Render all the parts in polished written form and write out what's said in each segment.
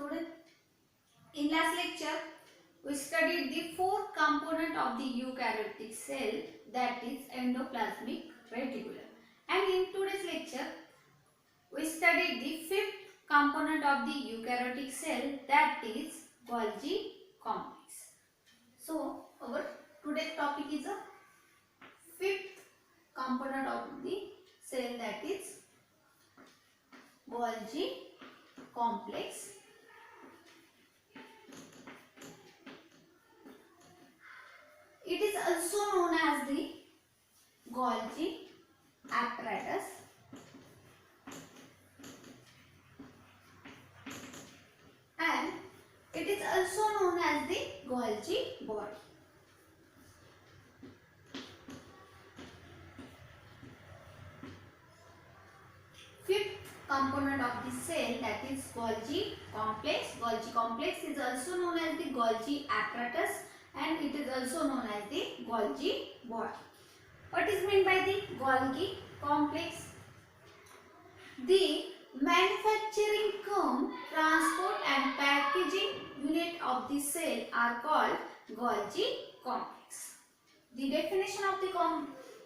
students. In last lecture, we studied the fourth component of the eukaryotic cell, that is endoplasmic reticulum. And in today's lecture, we studied the fifth component of the eukaryotic cell, that is Golgi complex. So, our today's topic is a fifth component of the cell, that is Golgi complex. It is also known as the Golgi apparatus and it is also known as the Golgi body. Fifth component of the cell, that is Golgi complex. Golgi complex is also known as the Golgi apparatus and it is also known as the Golgi body. What is meant by the Golgi complex? The manufacturing cum transport and packaging unit of the cell are called Golgi complex. The definition of the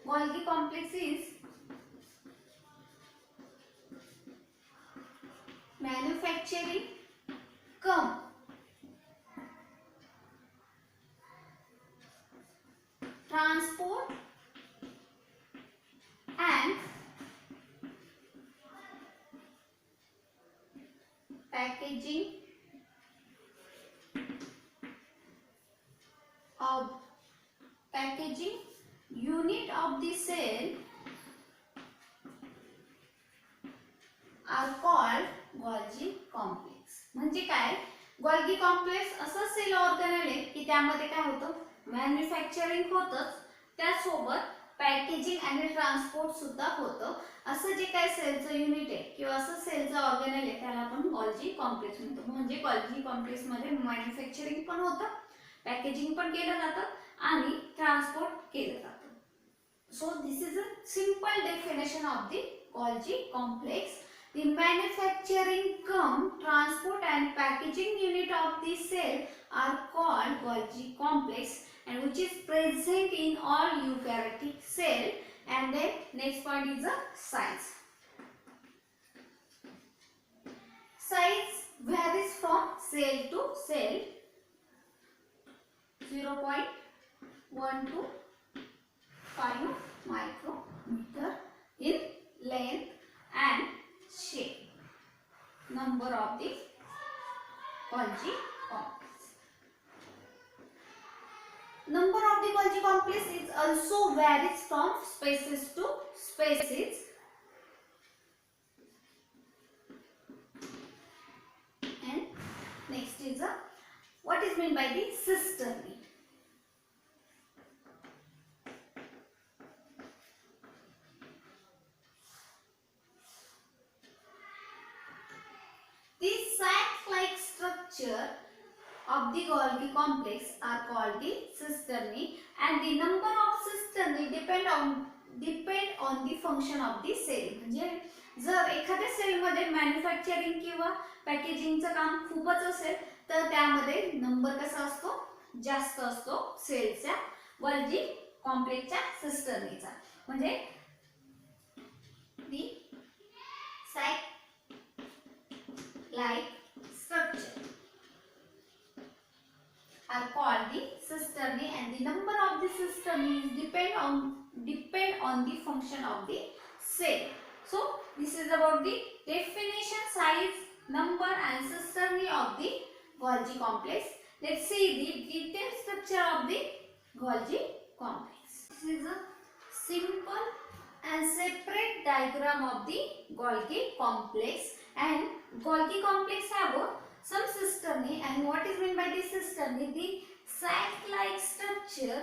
Golgi complex is manufacturing cum transport and packaging unit of the cell are called Golgi complex. म्हणजे काय, Golgi complex असं sale organelle आहे की त्यामध्ये काय होतं, manufacturing होतच, त्यासोबत पॅकेजिंग आणि ट्रान्सपोर्ट सुद्धा होतं. असं जे काय सेलचं युनिट आहे किंवा असं सेलचं ऑर्गनेल आहे त्याला आपण Golgi complex म्हणतो. म्हणजे Golgi complex मध्ये मॅन्युफॅक्चरिंग पण होतं, पॅकेजिंग पण केलं जातं आणि ट्रान्सपोर्ट केलं जातं. So this is a simple definition of the Golgi complex. The manufacturing cum transport and packaging unit of the cell are called Golgi complex and which is present in all eukaryotic cell. And then next point is the size. Size varies from cell to cell, 0.1 to 5 micrometer in length and shape. Number of the Golgi complex. Number of the Golgi complex is also varies from species to species. And next is what is meant by the cisternae. The sac-like structure of the Golgi complex are called the cisternae and the number of cisternae depend on the function of the cell. म्हणजे जर एखाद्या sale मध्ये manufacturing किंवा पॅकेजिंगचं काम खूपच असेल तर त्यामध्ये नंबर कसा असतो, जास्त असतो सेलच्या Golgi कॉम्प्लेक्सच्या सिस्टर्नीचा. म्हणजे the sac like structure are called the cisternae and the number of the cisternae depend on the function of the cell. So this is about the definition, size, number and cisternae of the Golgi complex. Let's see the detailed structure of the Golgi complex. This is a simple and separate diagram of the Golgi complex. And Golgi complex have some cisternae and what is meant by the cisternae? The sac-like structure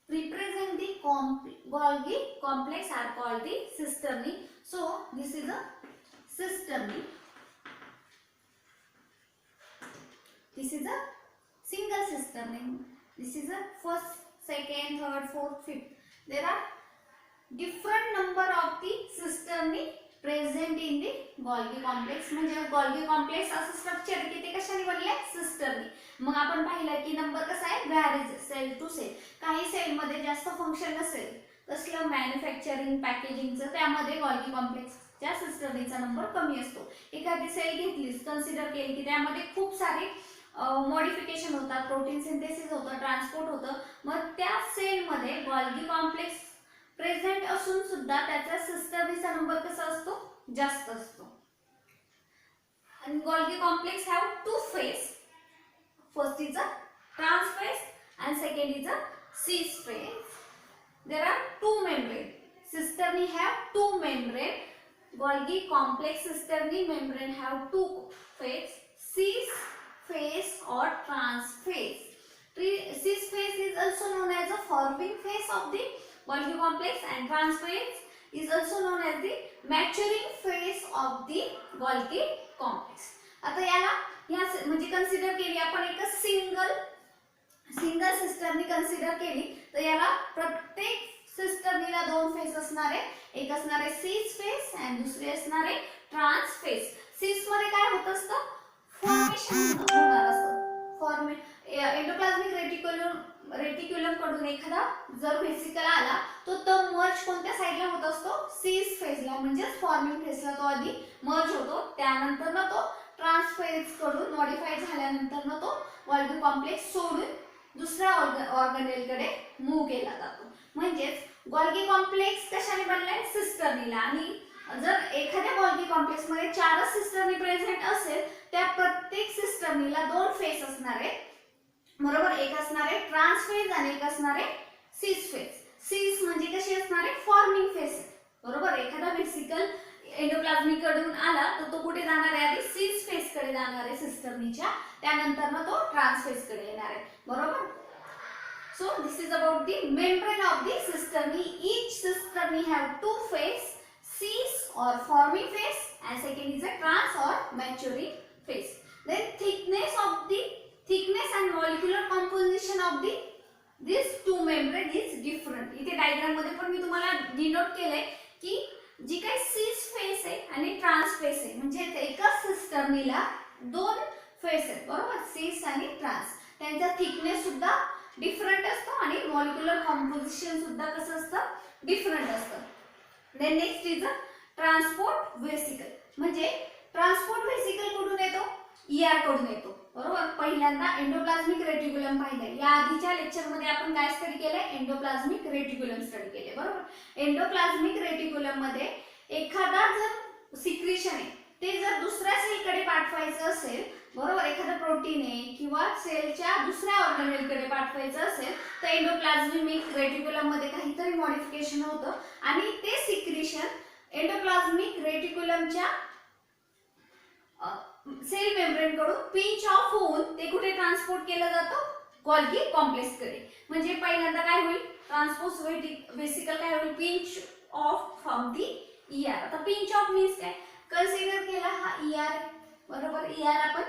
represent the Golgi complex are called the cisternae. So this is a cisternae. This is a single cisternae. This is a first, second, third, fourth, fifth. There are different number of the cisternae present in the Golgi complex. म्हणजे Golgi complex असं structure की ते कशाने बनले, सिस्टरनी. मग आपण पाहिलं की नंबर कसा आहे, व्हॅरीज सेल टू सेल. काही सेलमध्ये जास्त फंक्शन नसेल तसलं मॅन्युफॅक्चरिंग पॅकेजिंगचं, त्यामध्ये गोल्गी कॉम्प्लेक्सच्या सिस्टरनीचा नंबर कमी असतो. एखादी सेल घेतलीस, कन्सिडर केली की त्यामध्ये खूप सारे मॉडिफिकेशन होतात, प्रोटीन सिंथेसिस होतं, ट्रान्सपोर्ट होतं. मग त्या सेलमध्ये गोल्गी कॉम्प्लेक्स प्रेझेंट असून सुद्धा त्याचा सिस्टरनीचा नंबर कसा असतो, जास्त असतो. आणि Golgi complex have two face. First is a trans face and second is a cis phase. There are two membrane. Cisternae have two membrane. Golgi complex cisternae membrane have two phase, cis phase or trans phase. Cis phase is also known as a forming phase of the Golgi complex and trans phase is also known as the maturing phase of the Golgi complex. आता याला म्हणजे consider केली आपण एक single सिस्टरनी consider केली तर याला प्रत्येक सिस्टरनीला दोन फेस असणार आहे. एक असणार आहे सिस फेस आणि दुसरी असणार आहे ट्रान्स फेस. सिस मध्ये काय होत असतं, फॉर्मेशन होणार असतं. एंडोप्लाझ्मिक रेटिक्युलम कडून एखादा जर व्हेसिकल आला तो मर्ज कोणत्या साइडला होत असतो, सिस फेजला, म्हणजे फॉर्मिंग फेजला तो आधी मर्ज होतो. त्यानंतर ना तो ट्रान्स फेज कडून मॉडिफाय झाल्यानंतर ना तो गोल्गी कॉम्प्लेक्स सोडून दुसऱ्या ऑर्गनेल कडे मूव्ह केला जातो. म्हणजेच गोल्गी कॉम्प्लेक्स कशाने बनलाय, सिस्टरनीला. आणि जर एखाद्या गोल्गी कॉम्प्लेक्स मध्ये चारच सिस्टरनी प्रेझेंट असेल त्या प्रत्येक सिस्टरनीला दोन फेस असणार आहेत, बरोबर. एक असणार आहे ट्रान्स फेज आणि एक असणार आहे सिस फेज. सिस म्हणजे कशी असणार आहे, फॉर्मिंग फेज, बरोबर. एखादा व्हेसिकल एंडोप्लाझ्मिक कडून आला तर तो कुठे जाणार आहे, आधी सिस फेज कडे जाणार आहे सिस्टरनीच्या, त्यानंतर मग तो ट्रान्स फेज कडे येणार आहे, बरोबर. So this is about the membrane of the cisternae. Each cisternae have two phase, cis or forming phase and second is a trans or maturing phase. Then thickness and molecular composition of these two membrane is different. इथे diagram मध्ये पण मी तुम्हाला denote केलंय की जी काही cis face आहे आणि trans face आहे, म्हणजे एकाच सिस्टरनीला दोन फेस आहेत, बरोबर, सिस आणि ट्रान्स. त्यांचा थिकनेस सुद्धा डिफरंट असतो आणि मॉलिक्युलर कॉम्पोजिशन सुद्धा कसं असतं, डिफरंट असतं. Then next is a transport vesicle. म्हणजे ट्रान्सपोर्ट व्हेसिकल कुठून येतो, ईआर कडून येतो, बरोबर. पहिल्यांदा एंडोप्लाझ्मिक रेटिक्युलम पाहिलंय. या आधीच्या लेक्चर मध्ये आपण काय स्टडी केलंय, एंडोप्लाझ्मिक रेटिक्युलम स्टडी केले, बरोबर. एंडोप्लाझ्मिक रेटिक्युलम मध्ये एखादा जर सिक्रिशन आहे ते जर दुसऱ्या सेलकडे पाठवायचं असेल, बरोबर, एखादं प्रोटीन आहे किंवा सेलच्या दुसऱ्या ऑर्गनेल कडे पाठवायचं असेल तर एंडोप्लाझ्मिक रेटिक्युलम मध्ये काहीतरी मॉडिफिकेशन होतं आणि ते सिक्रिशन एंडोप्लाझ्मिक रेटिक्युलमच्या सेल मेम्ब्रेन कडून पिंच ऑफ होऊन ते कुठे ट्रान्सपोर्ट केलं जातं, गोल्गी कॉम्प्लेक्स कडे. म्हणजे पहिल्यांदा काय होईल, ट्रान्सपोर्ट व्हेसिकल काय होईल, pinch off from the ER. आता पिंच ऑफ मीन्स काय, कन्सिडर केला हा ईआर, बरोबर. ईआर आपण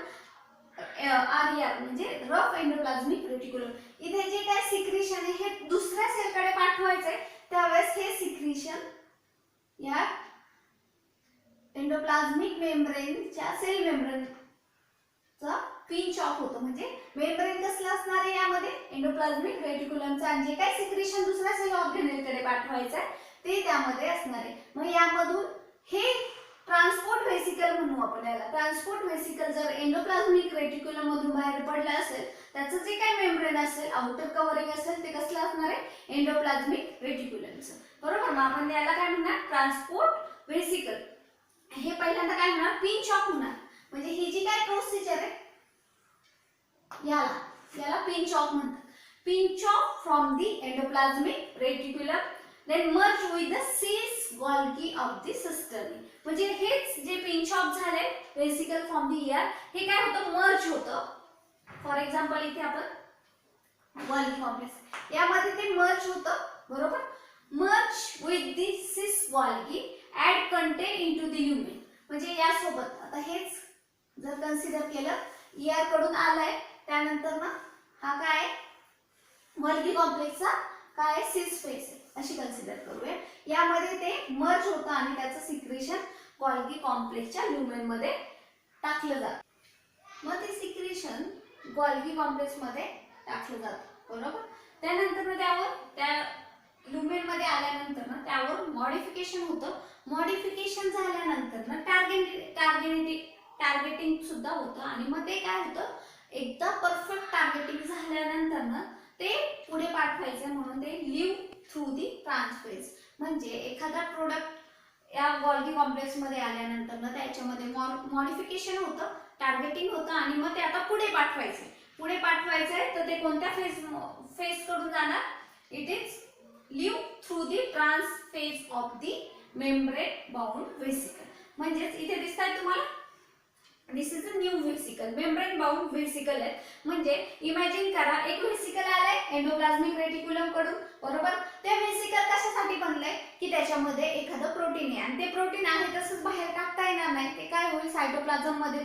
आरईआर म्हणजे रफ एंडोप्लाझ्मिक रेटिक्युलम. इथे जे काय सिक्रिशन आहे हे दुसऱ्या सेलकडे पाठवायचंय, त्यावेळेस हे सिक्रिशन या एंडोप्लाझ्मिक मेम्ब्रेनच्या सेल मेम्ब्रेनचा पिंच ऑफ होतो. म्हणजे मेम्ब्रेन कसलं असणार आहे यामध्ये, एंडोप्लाझ्मिक रेटिक्युलमचा, आणि जे काय सिक्रिशन दुसऱ्या सेल ऑर्गनेलकडे पाठवायचंय ते त्यामध्ये असणार आहे. मग यामधून हे ट्रान्सपोर्ट व्हेसिकल म्हणू आपण याला. ट्रान्सपोर्ट व्हेसिकल जर एंडोप्लाझ्मिक रेटिक्युलम मधून बाहेर पडलं असेल, त्याचं जे काही मेम्ब्रेन असेल, आउटर कव्हरिंग असेल, ते कसलं असणार आहे, एंडोप्लाझ्मिक रेटिक्युलमचं, बरोबर. मग आपण याला काय म्हणणार, ट्रान्सपोर्ट व्हेसिकल. हे पहिल्यांदा काय होणार, पिंच ऑफ होणार. म्हणजे ही जी काय प्रोसिजर आहे याला पिंच ऑफ म्हणतात. Pinch off from the endoplasmic reticulum then merge with the cis Golgi of the cisternae. म्हणजे हेच जे पिंच ऑफ झाले व्हेसिकल फ्रॉम दी ईआर, हे काय होतं, मर्ज होतं. फॉर एक्झाम्पल इथे आपण गोल्गी कॉम्प्लेक्स यामध्ये ते मर्ज होतं, बरोबर. Merge with the cis Golgi and content into the lumen. म्हणजे यासोबत आता हेच जर कन्सिडर केलं, ईआर कडून आलाय, त्यानंतर ना हा काय गोल्गी कॉम्प्लेक्सचा काय सिस फेस आहे अशी कन्सिडर करूया. यामध्ये ते मर्ज होतं आणि त्याचं सिक्रेशन गॉल्गी कॉम्प्लेक्सच्या ल्युमेन मध्ये टाकलं जातं. मग ते सिक्रेशन गॉल्गी कॉम्प्लेक्स मध्ये टाकलं जातं, बरोबर. त्यानंतर त्यावर त्या ल्युमेन मध्ये आल्यानंतर ना त्यावर मॉडिफिकेशन होतं. मॉडिफिकेशन झाल्यानंतर ना टार्गेटिंग सुद्धा होतं आणि मग ते काय होतं, एकदा परफेक्ट टार्गेटिंग झाल्यानंतर ना ते पुढे पाठवायचं म्हणून ते लिव्ह थ्रू दी ट्रान्सफेज. म्हणजे एखादा प्रोडक्ट या गॉल्गी कॉम्प्लेक्स मध्ये आल्यानंतर ना त्याच्यामध्ये मॉडिफिकेशन होतं, टार्गेटिंग होतं आणि मग ते आता पुढे पाठवायचंय. पुढे पाठवायचंय तर ते कोणत्या फेज कडून जाणार, it is live through the trans face of the membrane bound vesicle. म्हणजेच इथे दिसतंय तुम्हाला, this is a new vesicle, membrane bound vesicle आहे. म्हणजे इमॅजिन करा एक व्हेसिकल आलाय एंडोप्लाझ्मिक रेटिक्युलम कडून, बरोबर. ते व्हेसिकल कशासाठी बनलंय की त्याच्यामध्ये एखादं प्रोटीन आहे आणि ते प्रोटीन आहे तसंच बाहेर टाकता येणार नाही. ते काय होईल, सायटोप्लाझम मध्ये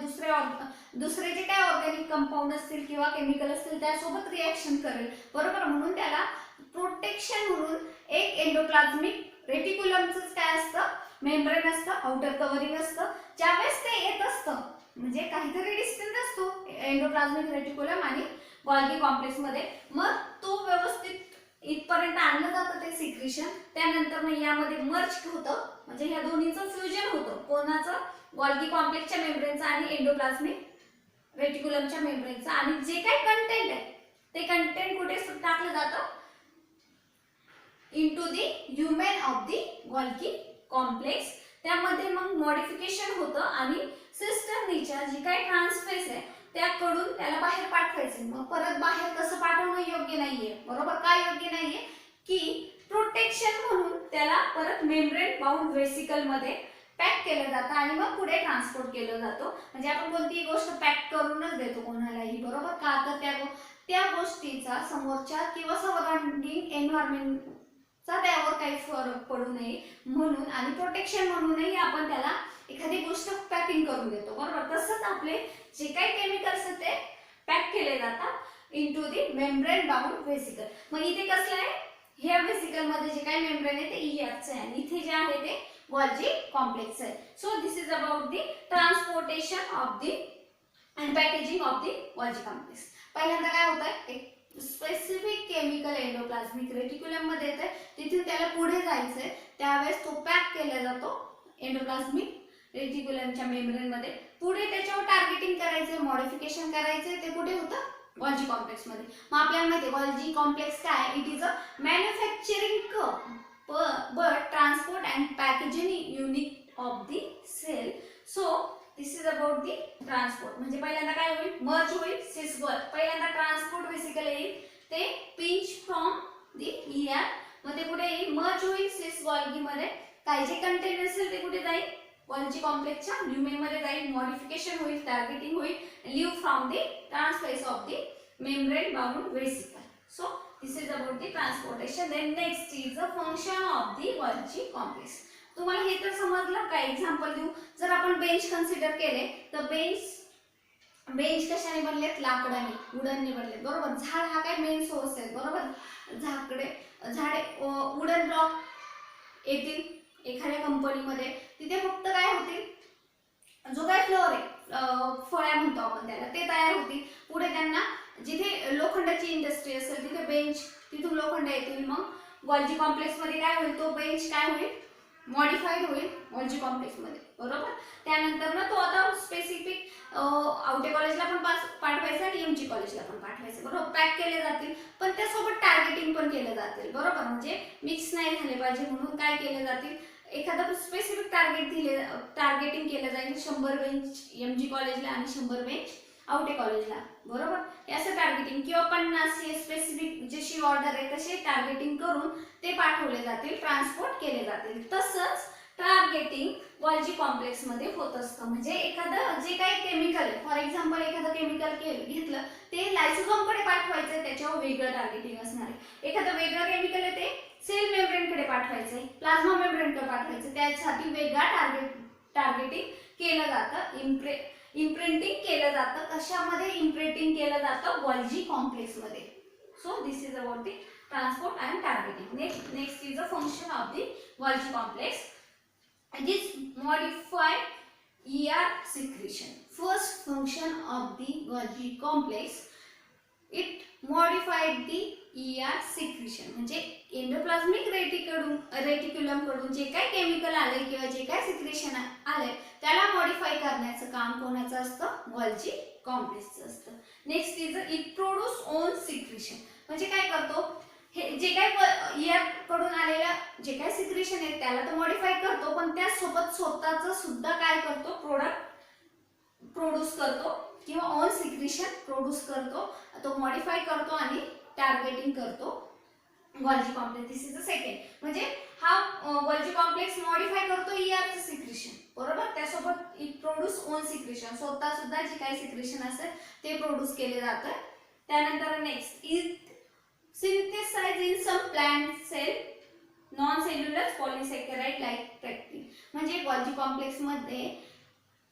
दुसरे जे काय ऑर्गॅनिक कंपाऊंड असतील किंवा केमिकल असतील त्यासोबत रिएक्शन करेल, बरोबर. म्हणून त्याला प्रोटेक्शन म्हणून एक एंडोप्लाझमिक रेटिक्युलमच काय असतं, मेम्ब्रेन असतं, आउटर कव्हरिंग असतं. ज्यावेळेस ते येत असतं म्हणजे काहीतरी डिस्टन्स असतो एंडोप्लाझमिक रेटिक्युलम आणि गॉल्गी कॉम्प्लेक्स मध्ये, मग तो व्यवस्थित इथपर्यंत आणलं जातं ते सिक्रेशन. त्यानंतर मग यामध्ये मर्ज होतं, म्हणजे ह्या दोन्हीचं फ्युजन होतं. कोणाचं, गॉल्गी कॉम्प्लेक्सच्या मेम्ब्रेनचं आणि एंडोप्लाझमिक रेटिक्युलमच्या मेम्ब्रेनचं. आणि जे काही कंटेंट आहे ते कंटेंट कुठे टाकलं जातं, into the lumen of the Golgi complex. त्यामध्ये मग मॉडिफिकेशन होतं आणि सिस्टमनीच्या जी काही ट्रान्सफेस आहे त्याकडून त्याला बाहेर पाठवायचं. मग परत बाहेर कसं पाठवणं योग्य नाहीये, बरोबर. काय योग्य नाहीये की प्रोटेक्शन म्हणून त्याला परत मेम्ब्रेन बाउंड व्हेसिकल मध्ये पॅक केलं जातं आणि मग पुढे ट्रान्सपोर्ट केलं जातं. म्हणजे आपण कोणतीही गोष्ट पॅक करूनच देतो कोणालाही, बरोबर. का तर त्या गोष्टीचा समोरच्या किंवा सराउंडिंग एन्व्हायरमेंटचा त्यावर काही फरक पडू नये म्हणून आणि प्रोटेक्शन म्हणूनही आपण त्याला एखादी गोष्ट पॅकिंग करून देतो, बरोबर. तसंच आपले जे काही केमिकल्स आहेत ते पॅक केले जातात इनटू दी मेम्ब्रेन बाउंड व्हेसिकल. मग इथे कसलं आहे, ह्या व्हेसिकल मध्ये जे काही मेम्ब्रेन आहे ते ईएफचं आहे आणि इथे जे आहे ते गॉल्गी कॉम्प्लेक्स आहे. So this is about the transportation of the and packaging of the Golgi complex. पहिल्यांदा काय होतंय, एक स्पेसिफिक केमिकल एंडोप्लाझमिक रेटिक्युलम मध्ये येते, तिथून त्याला पुढे जायचंय. त्यावेळेस तो पॅक केला जातो एंडोप्लाझमिक रेटिक्युलमच्या मेम्ब्रेन मध्ये. पुढे त्याच्यावर टार्गेटिंग करायचंय, मॉडिफिकेशन करायचंय, ते कुठे होतं, गॉल्गी कॉम्प्लेक्स मध्ये. मग आपल्याला माहिती आहे गॉल्गी कॉम्प्लेक्स काय, it is a manufacturing but transport and packaging unit of the cell. So this is about the transport. म्हणजे पहिल्यांदा काय होईल, मर्ज होईल सिसवर. पहिल्यांदा ट्रान्सपोर्ट व्हेसिकल येईल, ते पिंच फ्रॉम दी ईआर. मग ते कुठे येईल, मर्ज होईल सिस गॉल्गी मध्ये. काही जे कंटेंट असेल ते कुठे जाईल, गॉल्गी कॉम्प्लेक्सच्या ल्युमेन मध्ये जाईल. मॉडिफिकेशन होईल, टार्गेटिंग होईल, live from the trans face of the membrane bound vesicle. So this is about the transportation. Then next is the function of the Golgi complex. तुम्हाला हे तर समजलं का, एक्झाम्पल देऊ. जर आपण बेंच कन्सिडर केले तर बेंच कशाने बनलेत, लाकडाने, वुडनने बनलेत, बरोबर. झाड हा काय मेन सोर्स आहे, बरोबर. झाडे वुडन ब्लॉक येतील एखाद्या कंपनीमध्ये, तिथे फक्त काय होतील, जो काय फ्लोअर आहे, फळ्या म्हणतो आपण त्याला, ते तयार होतील. पुढे त्यांना जिथे लोखंडाची इंडस्ट्री असेल तिथे बेंच, तिथून लोखंड येतील. मग गॉल्गी कॉम्प्लेक्स मध्ये काय होईल, तो बेंच काय होईल, मॉडिफाईड होईल गॉल्गी कॉम्प्लेक्स मध्ये, बरोबर. त्यानंतर ना तो आता स्पेसिफिक आउटे कॉलेजला पण पाठवायचा आणि एमजी कॉलेजला पण पाठवायचं, बरोबर. पॅक केले जातील पण त्यासोबत टार्गेटिंग पण केलं जातील, बरोबर. म्हणजे मिक्स नाही झाले पाहिजे म्हणून काय केले जातील, एखादा स्पेसिफिक टार्गेटिंग केलं जाईल. 100 बेंच एमजी कॉलेजला आणि 100 बेंच आउटे कॉलेजला, बरोबर. याचं टार्गेटिंग किंवा 50 हे स्पेसिफिक जशी ऑर्डर आहे तसे टार्गेटिंग करून ते पाठवले जातील, ट्रान्सपोर्ट केले जातील. तसंच टार्गेटिंग गॉल्गी कॉम्प्लेक्स मध्ये होत असतं. म्हणजे एखादं जे काही केमिकल आहे, फॉर एक्झाम्पल एखादं केमिकल घेतलं ते लायसोझोम कडे पाठवायचं, त्याच्यावर वेगळं टार्गेटिंग असणार आहे. एखादं वेगळं केमिकल आहे ते सेल मेम्ब्रेन कडे पाठवायचंय, प्लाझ्मा मेम्ब्रेन कडे पाठवायचं, त्यासाठी वेगळा टार्गेटिंग केलं जातं, इम्प्रिंटिंग केलं जातं. कशामध्ये इम्प्रिंटिंग केलं जातं, गॉल्गी कॉम्प्लेक्स मध्ये. So this is about the transport and targeting. Next is the function of the Golgi complex. It is modify ER secretion. First function of the Golgi complex, it modified the ER secretion. म्हणजे endoplasmic reticulum कडून जे काय chemical आले किंवा जे काय secretion आले त्याला मॉडिफाय करण्याचं काम कोणाचं असतं, गोल्जी कॉम्प्लेक्सचं असतं. Next is it produce on secretion. म्हणजे काय करतो, हे जे काय ER कडून आलेला जे काय सिक्रेशन आहे त्याला तो मॉडिफाय करतो, पण त्यासोबत स्वतःचं सुद्धा काय करतो, प्रोडक्ट प्रोड्यूस करतो किंवा ओन सिक्रेशन प्रोड्यूस करतो, तो मॉडिफाय करतो आणि टार्गेटिंग करतो Golgi complex. This is the second. म्हणजे हा गोल्जी कॉम्प्लेक्स मॉडिफाय करतो ER चं सिक्रेशन, बरोबर. त्यासोबत इट प्रोड्यूस ओन सिक्रेशन, स्वतः सुद्धा जे काही सिक्रेशन असेल ते प्रोड्यूस केले जातं. त्यानंतर next it synthesize in some plant cell non cellular polysaccharide like pectin. म्हणजे गोल्जी कॉम्प्लेक्स मध्ये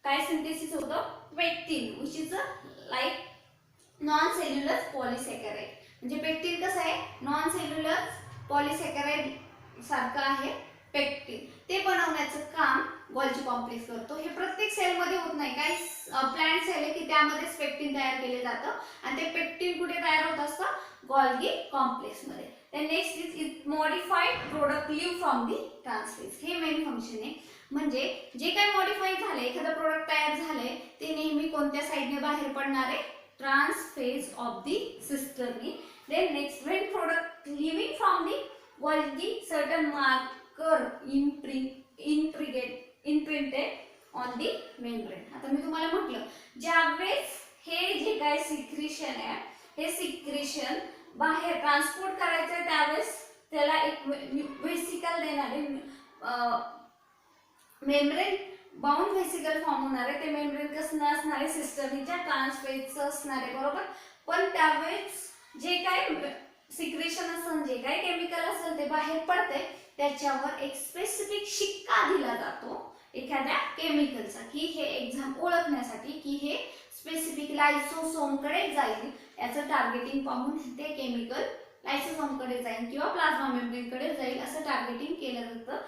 काय सिंथेसिस होतं, pectin which is like non cellular polysaccharide. म्हणजे पेक्टिन कसं आहे, नॉन सेल्युलर पॉलिसॅकराइड सारखं आहे पेक्टिन. ते बनवण्याचं काम गोल्जी कॉम्प्लेक्स करतो. हे प्रत्येक सेल मध्ये होत नाही, काही प्लांट सेल आहे की त्यामध्येच पेक्टिन तयार केले जातं आणि ते पेक्टिन कुठे तयार होत असतं, गोल्गी कॉम्प्लेक्स मध्ये. Next is it modified product live from the trans face. हे मेन फंक्शन आहे. म्हणजे जे काही मॉडिफाय झाले, एखादं प्रोडक्ट तयार झाले ते नेहमी कोणत्या साइडने बाहेर पडणार आहे, trans face of the cisternae. Then next when product living from the Golgi certain marker imprinted on the membrane. आता मी तुम्हाला म्हटलं ज्यावेळेस हे जे काय सिक्रेशन आहे हे सिक्रेशन बाहेर ट्रान्सपोर्ट करायचं आहे त्यावेळेस त्याला एक व्हेसिकल देणारे मेम्ब्रेन बाउंड व्हेसिकल फॉर्म होणार आहे. ते मेम्ब्रेन कसं असणार आहे, सिस्टमच्या ट्रान्सफेजचं असणार आहे, बरोबर. पण त्यावेळेस जे काय सिक्रेशन असेल, जे काही केमिकल असेल ते बाहेर पडते, त्याच्यावर एक स्पेसिफिक शिक्का दिला जातो एखाद्या केमिकलचा, की हे एक्झाम ओळखण्यासाठी की हे स्पेसिफिक लायसोसोम कडे जाईल. याचं टार्गेटिंग पाहून ते केमिकल लायसोसोम कडे जाईल किंवा प्लाझ्मा मेम्ब्रेन कडे जाईल असं टार्गेटिंग केलं जातं,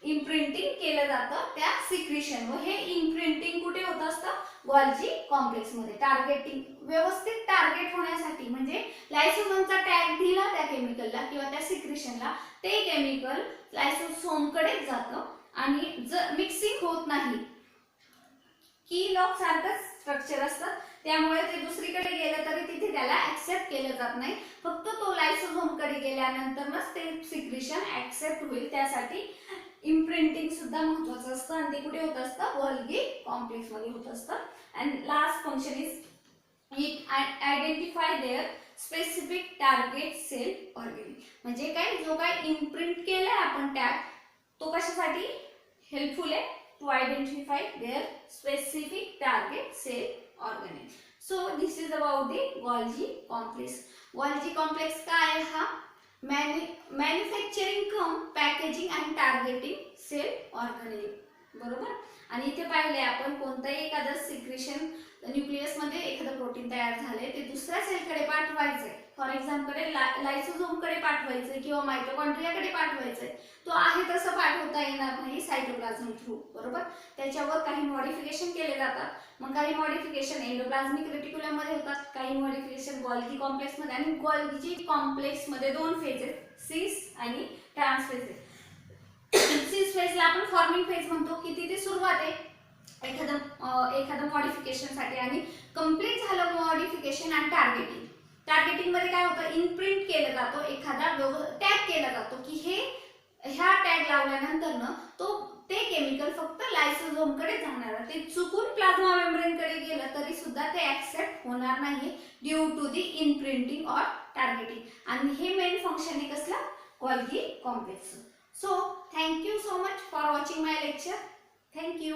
इम्प्रिंटिंग केलं जातं त्या सिक्रेशनवर. हे इम्प्रिंटिंग कुठे होत असतं, गोल्जी कॉम्प्लेक्स मध्ये. टार्गेटिंग व्यवस्थित टार्गेट होण्यासाठी म्हणजे लायसोसोमचा टॅग दिला त्या केमिकलला किंवा त्या सिक्रेशनला, ते केमिकल लायसोसोम कडे जातं आणि जर मिक्सिंग होत नाही, की लॉक सारखं स्ट्रक्चर असतं त्यामुळे ते दुसरीकडे गेलं तरी तिथे त्याला ऍक्सेप्ट केलं जात नाही. फक्त तो लायसोसोम कडे गेल्यानंतरच ते सिक्रेशन ऍक्सेप्ट होईल. त्यासाठी इम्प्रिंटिंग सुद्धा महत्त्वाचं असतं आणि ते कुठे होत असतं, गोल्गी कॉम्प्लेक्स मध्ये होत असतं. And last function is it identify their specific target cell organelle. म्हणजे काय, जो काय इम्प्रिंट केलाय आपण टॅग तो कशासाठी हेल्पफुल आहे, to identify their specific target cell organelle. So this is about the Golgi complex. Golgi complex काय आहे, हा manufacturing cum packaging and targeting cell organelle, बरोबर. आणि इथे पाहिले आपण कोणताही एखादं सिक्रेशन न्यूक्लियस मध्ये एखादं प्रोटीन तयार झाले ते दुसऱ्या सेलकडे पाठवायचंय, फॉर एक्झाम्पल लायसोसोम कडे पाठवायचंय किंवा मायटोकॉन्ड्रियाकडे पाठवायचंय, तो आहे तसं पाठवता येणार नाही सायटोप्लाझम थ्रू, बरोबर. त्याच्यावर काही मॉडिफिकेशन केले जातात. मग काही मॉडिफिकेशन एंडोप्लाझमिक रेटिक्युलम मध्ये होतात, काही मॉडिफिकेशन गोल्गी कॉम्प्लेक्स मध्ये. आणि गोल्गी कॉम्प्लेक्स मध्ये दोन फेज आहेत, सिस आणि ट्रान्सफेज आहेत. सिस फेजला आपण फॉर्मिंग फेज म्हणतो, की तिथे सुरुवात आहे एखादं मॉडिफिकेशन साठी आणि कंप्लीट झालं मॉडिफिकेशन आणि टार्गेटिंग मध्ये काय होतं, इम्प्रिंट केलं जातो, एखादा टॅग केला जातो की ह्या टॅग लावल्यानंतर तो ते केमिकल फक्त लायसोसोम कडे जाणार आहे. ते चुकून प्लाझ्मा मेम्ब्रेन कडे गेलं तरी सुद्धा ते ऍक्सेप्ट होणार नाही due to the imprinting or targeting. आणि हे मेन फंक्शन आहे कसलं, Golgi complex. So thank you so much for watching my lecture. Thank you.